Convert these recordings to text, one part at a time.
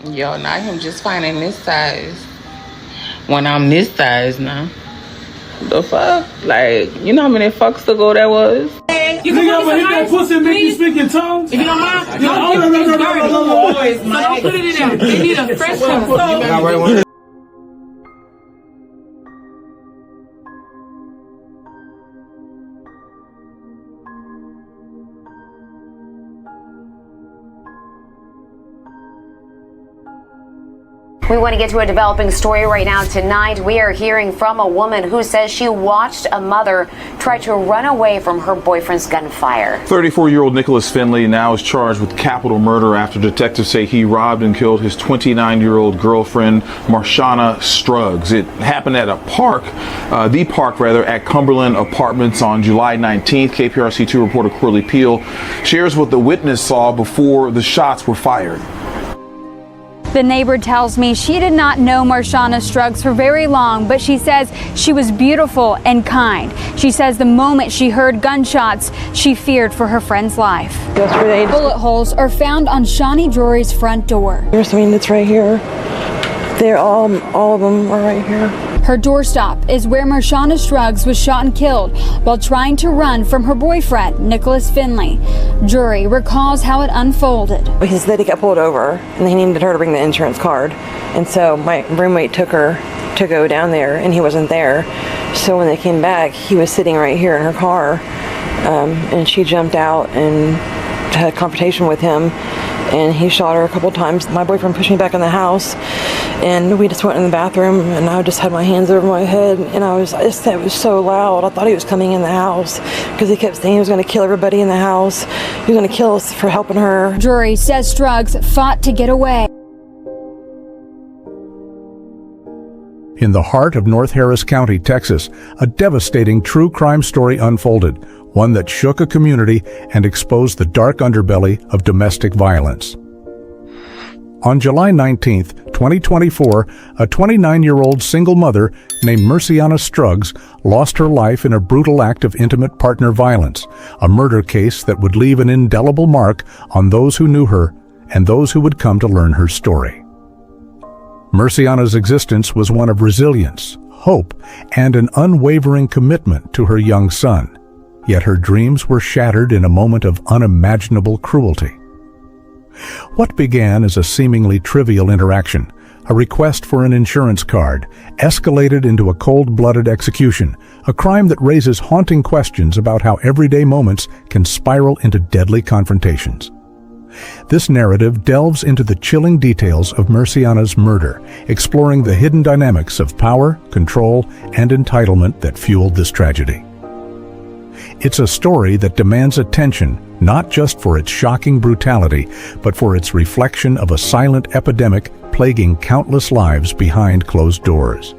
Yo, not him just finding this size. When I'm this size now. The fuck? Like, you know how many fucks ago that was? You can hit that pussy and make you speak in tongues? If you don't mind, don't put it in there. They need a fresh one. We want to get to a developing story right now. Tonight, we are hearing from a woman who says she watched a mother try to run away from her boyfriend's gunfire. 34-year-old Nicholas Finley now is charged with capital murder after detectives say he robbed and killed his 29-year-old girlfriend, Marshana Struggs. It happened at a park, at Cumberland Apartments on July 19th. KPRC2 reporter Corley Peel shares what the witness saw before the shots were fired. The neighbor tells me she did not know Marshana Struggs for very long, but she says she was beautiful and kind. She says the moment she heard gunshots, she feared for her friend's life. Yesterday, bullet holes are found on Shawnee Drury's front door. here's something that's right here. They're all of them are right here. Her doorstop is where Marshana Struggs was shot and killed while trying to run from her boyfriend, Nicholas Finley. Drury recalls how it unfolded. He said he got pulled over and he needed her to bring the insurance card. And so my roommate took her to go down there and he wasn't there. So when they came back, he was sitting right here in her car. And she jumped out and had a confrontation with him. And he shot her a couple times. My boyfriend pushed me back in the house, and we just went in the bathroom, and I just had my hands over my head, and it was so loud. I thought he was coming in the house because he kept saying he was going to kill everybody in the house. He was going to kill us for helping her. Drury says Struggs fought to get away. In the heart of North Harris County, Texas, a devastating true crime story unfolded, one that shook a community and exposed the dark underbelly of domestic violence. On July 19, 2024, a 29-year-old single mother named Marshana Struggs lost her life in a brutal act of intimate partner violence, a murder case that would leave an indelible mark on those who knew her and those who would come to learn her story. Marshana's existence was one of resilience, hope, and an unwavering commitment to her young son. Yet her dreams were shattered in a moment of unimaginable cruelty. What began as a seemingly trivial interaction, a request for an insurance card, escalated into a cold-blooded execution, a crime that raises haunting questions about how everyday moments can spiral into deadly confrontations. This narrative delves into the chilling details of Marshana's murder, exploring the hidden dynamics of power, control, and entitlement that fueled this tragedy. It's a story that demands attention, not just for its shocking brutality, but for its reflection of a silent epidemic plaguing countless lives behind closed doors.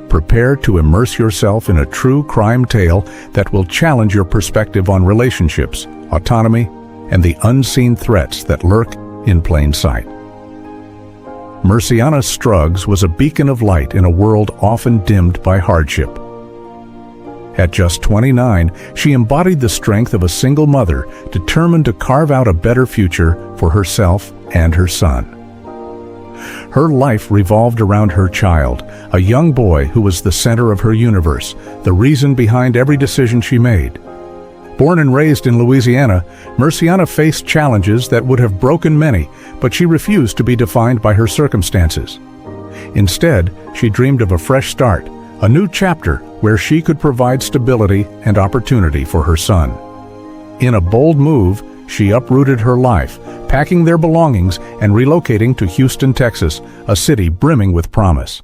Prepare to immerse yourself in a true crime tale that will challenge your perspective on relationships, autonomy, and the unseen threats that lurk in plain sight. Marshana Struggs was a beacon of light in a world often dimmed by hardship. At just 29, she embodied the strength of a single mother determined to carve out a better future for herself and her son. Her life revolved around her child, a young boy who was the center of her universe, the reason behind every decision she made. Born and raised in Louisiana, Marshana faced challenges that would have broken many, but she refused to be defined by her circumstances. Instead, she dreamed of a fresh start, a new chapter where she could provide stability and opportunity for her son. In a bold move, she uprooted her life, packing their belongings and relocating to Houston, Texas, a city brimming with promise.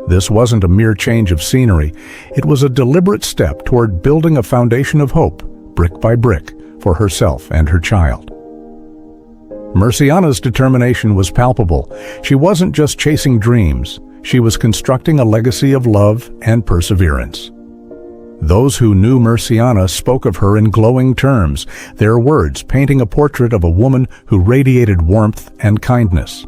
This wasn't a mere change of scenery. It was a deliberate step toward building a foundation of hope, brick by brick, for herself and her child. Marshana's determination was palpable. She wasn't just chasing dreams. She was constructing a legacy of love and perseverance. Those who knew Marshana spoke of her in glowing terms, their words painting a portrait of a woman who radiated warmth and kindness.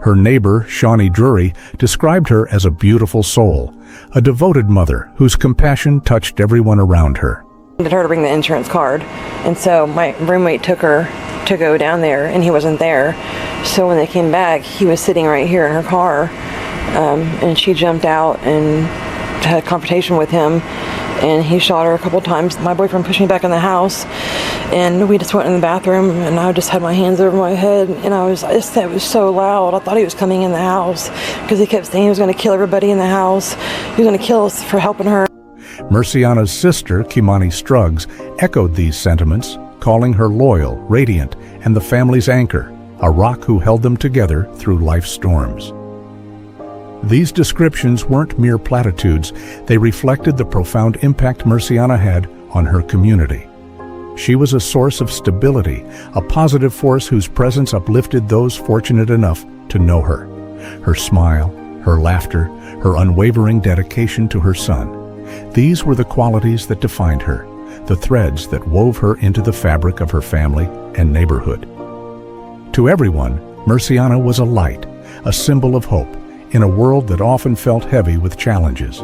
Her neighbor, Shawnee Drury, described her as a beautiful soul, a devoted mother whose compassion touched everyone around her. Needed her to bring the insurance card, and so my roommate took her to go down there, and he wasn't there. So when they came back, he was sitting right here in her car, and she jumped out and had a confrontation with him, and he shot her a couple times. My boyfriend pushed me back in the house, and we just went in the bathroom, and I just had my hands over my head, and it was so loud. I thought he was coming in the house because he kept saying he was going to kill everybody in the house. He was going to kill us for helping her. Murciana's sister, Kimani Struggs, echoed these sentiments, calling her loyal, radiant, and the family's anchor, a rock who held them together through life's storms. These descriptions weren't mere platitudes. They reflected the profound impact Murciana had on her community. She was a source of stability, a positive force whose presence uplifted those fortunate enough to know her. Her smile, her laughter, her unwavering dedication to her son. These were the qualities that defined her, the threads that wove her into the fabric of her family and neighborhood. To everyone, Murciana was a light, a symbol of hope, in a world that often felt heavy with challenges.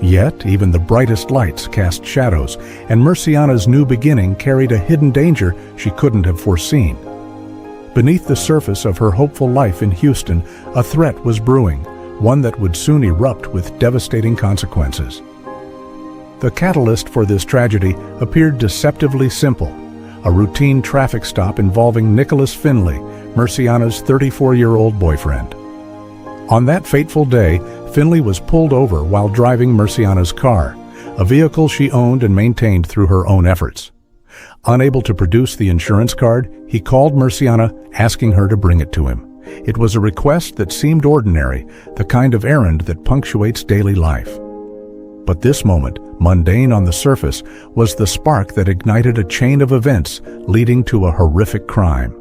Yet, even the brightest lights cast shadows, and Murciana's new beginning carried a hidden danger she couldn't have foreseen. Beneath the surface of her hopeful life in Houston, a threat was brewing, one that would soon erupt with devastating consequences. The catalyst for this tragedy appeared deceptively simple, a routine traffic stop involving Nicholas Finley, Murciana's 34-year-old boyfriend. On that fateful day, Finley was pulled over while driving Murciana's car, a vehicle she owned and maintained through her own efforts. Unable to produce the insurance card, he called Murciana, asking her to bring it to him. It was a request that seemed ordinary, the kind of errand that punctuates daily life. But this moment, mundane on the surface, was the spark that ignited a chain of events leading to a horrific crime.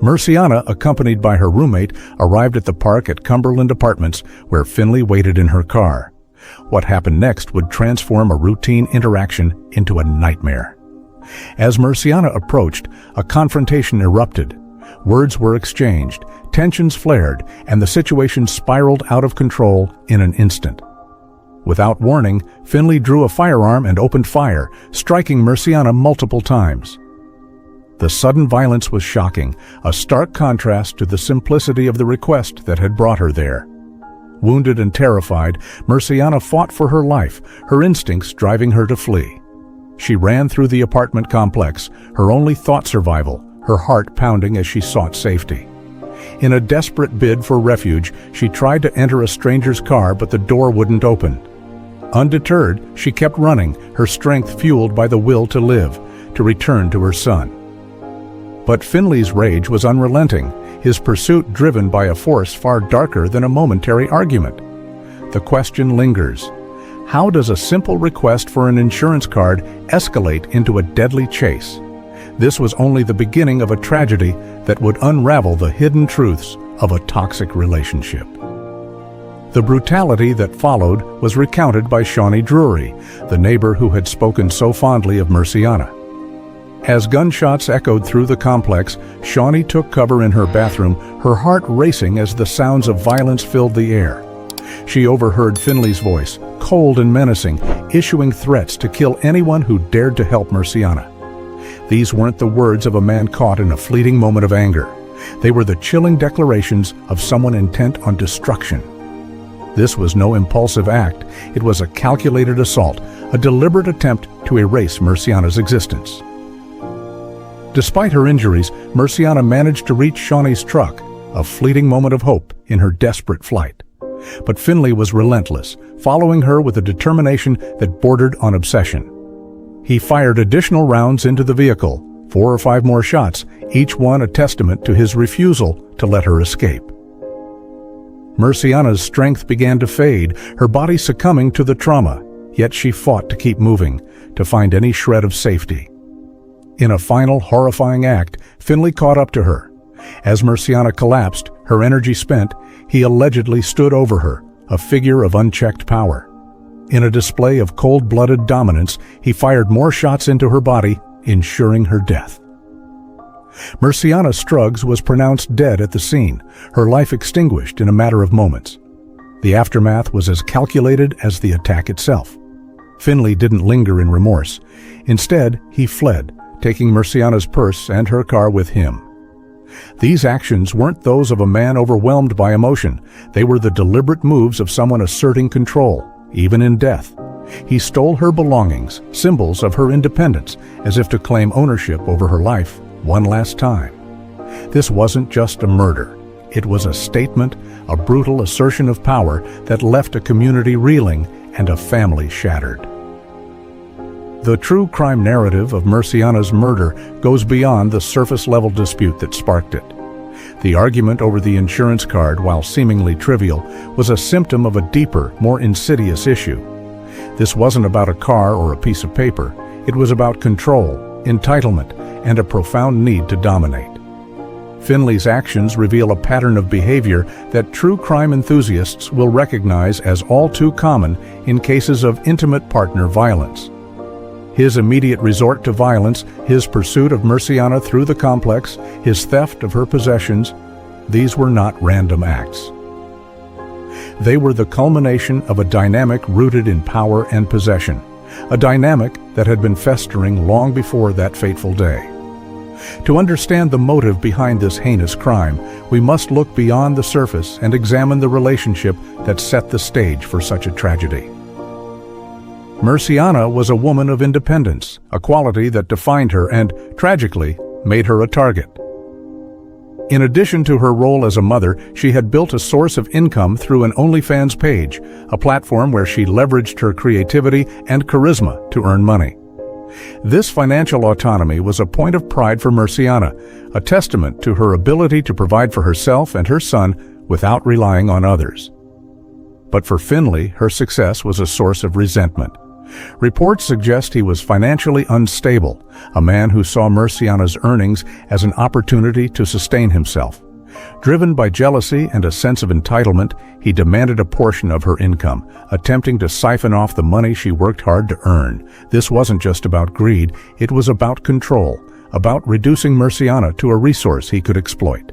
Murciana, accompanied by her roommate, arrived at the park at Cumberland Apartments, where Finley waited in her car. What happened next would transform a routine interaction into a nightmare. As Murciana approached, a confrontation erupted. Words were exchanged, tensions flared, and the situation spiraled out of control in an instant. Without warning, Finley drew a firearm and opened fire, striking Murciana multiple times. The sudden violence was shocking, a stark contrast to the simplicity of the request that had brought her there. Wounded and terrified, Murciana fought for her life, her instincts driving her to flee. She ran through the apartment complex, her only thought survival, her heart pounding as she sought safety. In a desperate bid for refuge, she tried to enter a stranger's car, but the door wouldn't open. Undeterred, she kept running, her strength fueled by the will to live, to return to her son. But Finley's rage was unrelenting, his pursuit driven by a force far darker than a momentary argument. The question lingers: how does a simple request for an insurance card escalate into a deadly chase? This was only the beginning of a tragedy that would unravel the hidden truths of a toxic relationship. The brutality that followed was recounted by Shawnee Drury, the neighbor who had spoken so fondly of Murciana. As gunshots echoed through the complex, Shawnee took cover in her bathroom, her heart racing as the sounds of violence filled the air. She overheard Finley's voice, cold and menacing, issuing threats to kill anyone who dared to help Murciana. These weren't the words of a man caught in a fleeting moment of anger. They were the chilling declarations of someone intent on destruction. This was no impulsive act. It was a calculated assault, a deliberate attempt to erase Murciana's existence. Despite her injuries, Murciana managed to reach Shawnee's truck, a fleeting moment of hope in her desperate flight. But Finley was relentless, following her with a determination that bordered on obsession. He fired additional rounds into the vehicle, 4 or 5 more shots, each one a testament to his refusal to let her escape. Murciana's strength began to fade, her body succumbing to the trauma, yet she fought to keep moving, to find any shred of safety. In a final horrifying act, Finley caught up to her. As Murciana collapsed, her energy spent, he allegedly stood over her, a figure of unchecked power. In a display of cold-blooded dominance, he fired more shots into her body, ensuring her death. Murciana Struggs was pronounced dead at the scene, her life extinguished in a matter of moments. The aftermath was as calculated as the attack itself. Finley didn't linger in remorse. Instead, he fled, taking Murciana's purse and her car with him. These actions weren't those of a man overwhelmed by emotion. They were the deliberate moves of someone asserting control, even in death. He stole her belongings, symbols of her independence, as if to claim ownership over her life one last time. This wasn't just a murder. It was a statement, a brutal assertion of power that left a community reeling and a family shattered. The true crime narrative of Murciana's murder goes beyond the surface-level dispute that sparked it. The argument over the insurance card, while seemingly trivial, was a symptom of a deeper, more insidious issue. This wasn't about a car or a piece of paper. It was about control, entitlement, and a profound need to dominate. Finley's actions reveal a pattern of behavior that true crime enthusiasts will recognize as all too common in cases of intimate partner violence. His immediate resort to violence, his pursuit of Murciana through the complex, his theft of her possessions, these were not random acts. They were the culmination of a dynamic rooted in power and possession, a dynamic that had been festering long before that fateful day. To understand the motive behind this heinous crime, we must look beyond the surface and examine the relationship that set the stage for such a tragedy. Murciana was a woman of independence, a quality that defined her and, tragically, made her a target. In addition to her role as a mother, she had built a source of income through an OnlyFans page, a platform where she leveraged her creativity and charisma to earn money. This financial autonomy was a point of pride for Murciana, a testament to her ability to provide for herself and her son without relying on others. But for Finley, her success was a source of resentment. Reports suggest he was financially unstable, a man who saw Murciana's earnings as an opportunity to sustain himself. Driven by jealousy and a sense of entitlement, he demanded a portion of her income, attempting to siphon off the money she worked hard to earn. This wasn't just about greed, it was about control, about reducing Murciana to a resource he could exploit.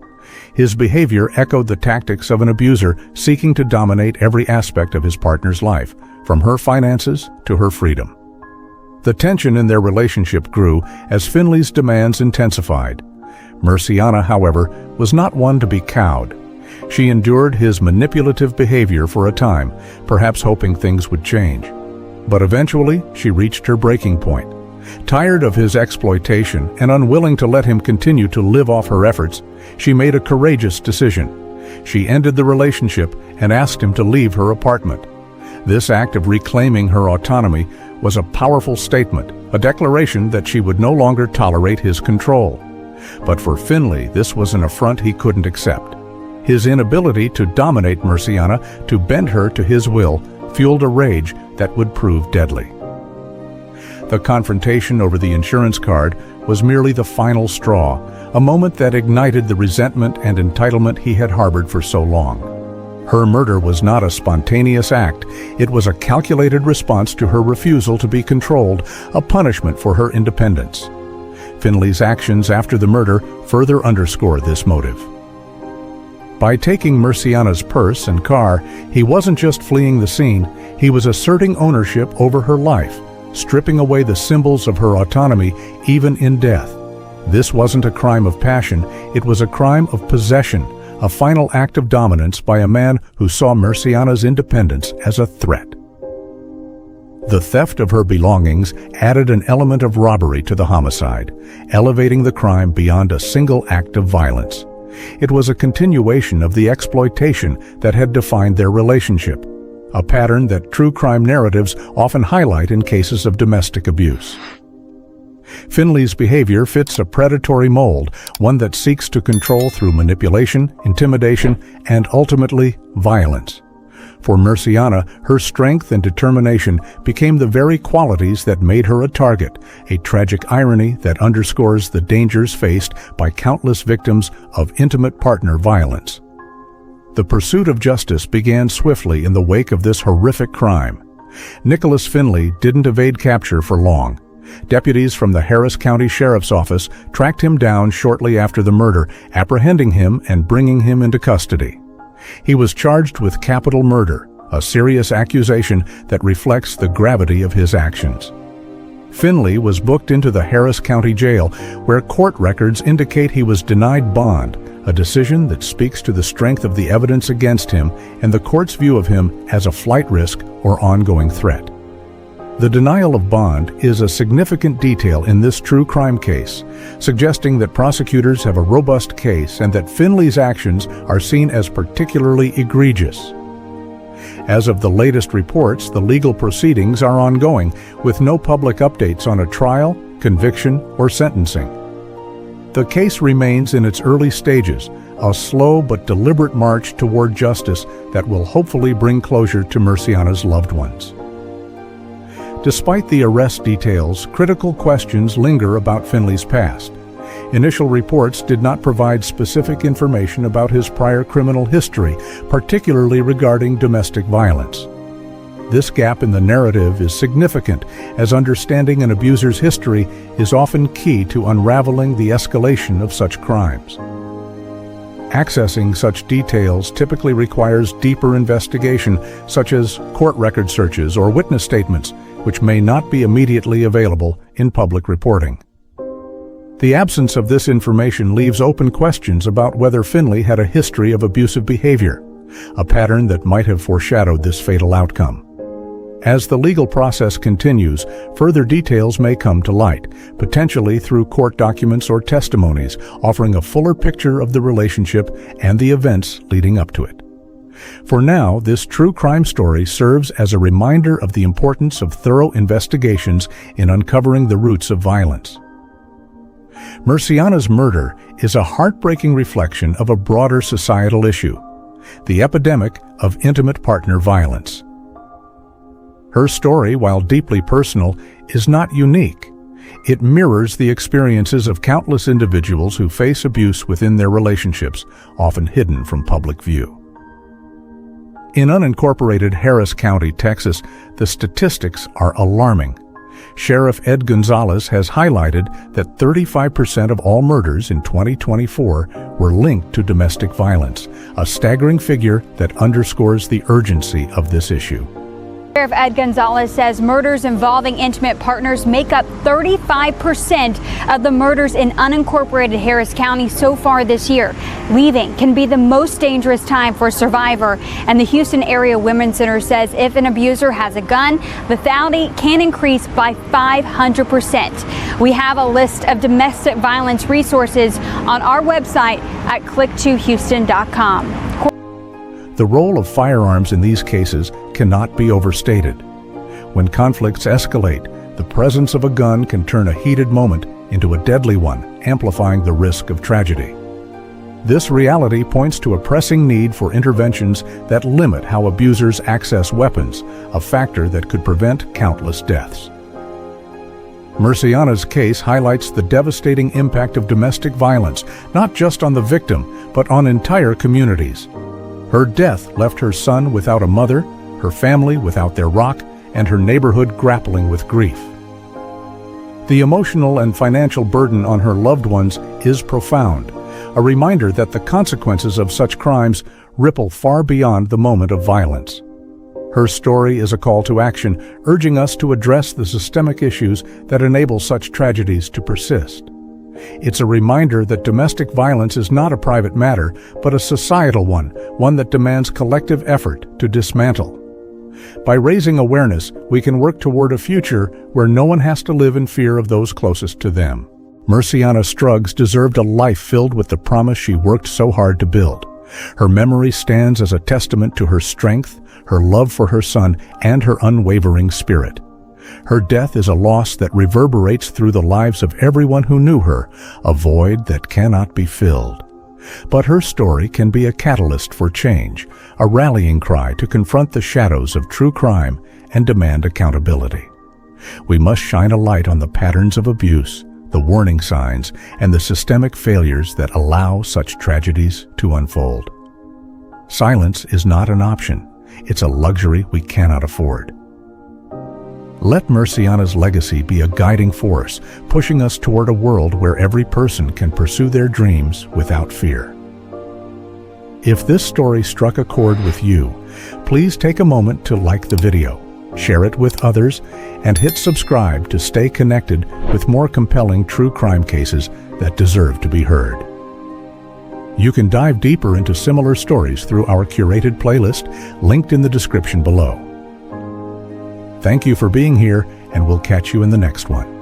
His behavior echoed the tactics of an abuser seeking to dominate every aspect of his partner's life, from her finances to her freedom. The tension in their relationship grew as Finley's demands intensified. Murciana, however, was not one to be cowed. She endured his manipulative behavior for a time, perhaps hoping things would change. But eventually, she reached her breaking point. Tired of his exploitation and unwilling to let him continue to live off her efforts, she made a courageous decision. She ended the relationship and asked him to leave her apartment. This act of reclaiming her autonomy was a powerful statement, a declaration that she would no longer tolerate his control. But for Finley, this was an affront he couldn't accept. His inability to dominate Murciana, to bend her to his will, fueled a rage that would prove deadly. The confrontation over the insurance card was merely the final straw, a moment that ignited the resentment and entitlement he had harbored for so long. Her murder was not a spontaneous act. It was a calculated response to her refusal to be controlled, a punishment for her independence. Finley's actions after the murder further underscore this motive. By taking Murciana's purse and car, he wasn't just fleeing the scene, he was asserting ownership over her life, stripping away the symbols of her autonomy even in death. This wasn't a crime of passion, it was a crime of possession, a final act of dominance by a man who saw Murciana's independence as a threat. The theft of her belongings added an element of robbery to the homicide, elevating the crime beyond a single act of violence. It was a continuation of the exploitation that had defined their relationship, a pattern that true crime narratives often highlight in cases of domestic abuse. Finley's behavior fits a predatory mold, one that seeks to control through manipulation, intimidation, and ultimately, violence. For Murciana, her strength and determination became the very qualities that made her a target, a tragic irony that underscores the dangers faced by countless victims of intimate partner violence. The pursuit of justice began swiftly in the wake of this horrific crime. Nicholas Finley didn't evade capture for long. Deputies from the Harris County Sheriff's Office tracked him down shortly after the murder, apprehending him and bringing him into custody. He was charged with capital murder, a serious accusation that reflects the gravity of his actions. Finley was booked into the Harris County Jail, where court records indicate he was denied bond, a decision that speaks to the strength of the evidence against him and the court's view of him as a flight risk or ongoing threat. The denial of bond is a significant detail in this true crime case, suggesting that prosecutors have a robust case and that Finley's actions are seen as particularly egregious. As of the latest reports, the legal proceedings are ongoing, with no public updates on a trial, conviction, or sentencing. The case remains in its early stages, a slow but deliberate march toward justice that will hopefully bring closure to Murciana's loved ones. Despite the arrest details, critical questions linger about Finley's past. Initial reports did not provide specific information about his prior criminal history, particularly regarding domestic violence. This gap in the narrative is significant, as understanding an abuser's history is often key to unraveling the escalation of such crimes. Accessing such details typically requires deeper investigation, such as court record searches or witness statements, which may not be immediately available in public reporting. The absence of this information leaves open questions about whether Finley had a history of abusive behavior, a pattern that might have foreshadowed this fatal outcome. As the legal process continues, further details may come to light, potentially through court documents or testimonies, offering a fuller picture of the relationship and the events leading up to it. For now, this true crime story serves as a reminder of the importance of thorough investigations in uncovering the roots of violence. Murciana's murder is a heartbreaking reflection of a broader societal issue, the epidemic of intimate partner violence. Her story, while deeply personal, is not unique. It mirrors the experiences of countless individuals who face abuse within their relationships, often hidden from public view. In unincorporated Harris County, Texas, the statistics are alarming. Sheriff Ed Gonzalez has highlighted that 35% of all murders in 2024 were linked to domestic violence, a staggering figure that underscores the urgency of this issue. Sheriff Ed Gonzalez says murders involving intimate partners make up 35% of the murders in unincorporated Harris County so far this year. Leaving can be the most dangerous time for a survivor, and the Houston Area Women's Center says if an abuser has a gun, lethality can increase by 500%. We have a list of domestic violence resources on our website at click2houston.com. The role of firearms in these cases cannot be overstated. When conflicts escalate, the presence of a gun can turn a heated moment into a deadly one, amplifying the risk of tragedy. This reality points to a pressing need for interventions that limit how abusers access weapons, a factor that could prevent countless deaths. Murciana's case highlights the devastating impact of domestic violence, not just on the victim, but on entire communities. Her death left her son without a mother, her family without their rock, and her neighborhood grappling with grief. The emotional and financial burden on her loved ones is profound, a reminder that the consequences of such crimes ripple far beyond the moment of violence. Her story is a call to action, urging us to address the systemic issues that enable such tragedies to persist. It's a reminder that domestic violence is not a private matter, but a societal one that demands collective effort to dismantle. By raising awareness, we can work toward a future where no one has to live in fear of those closest to them. Murciana Struggs deserved a life filled with the promise she worked so hard to build. Her memory stands as a testament to her strength, her love for her son, and her unwavering spirit. Her death is a loss that reverberates through the lives of everyone who knew her, a void that cannot be filled. But her story can be a catalyst for change, a rallying cry to confront the shadows of true crime and demand accountability. We must shine a light on the patterns of abuse, the warning signs, and the systemic failures that allow such tragedies to unfold. Silence is not an option. It's a luxury we cannot afford. Let Murciana's legacy be a guiding force, pushing us toward a world where every person can pursue their dreams without fear. If this story struck a chord with you, please take a moment to like the video, share it with others, and hit subscribe to stay connected with more compelling true crime cases that deserve to be heard. You can dive deeper into similar stories through our curated playlist linked in the description below. Thank you for being here, and we'll catch you in the next one.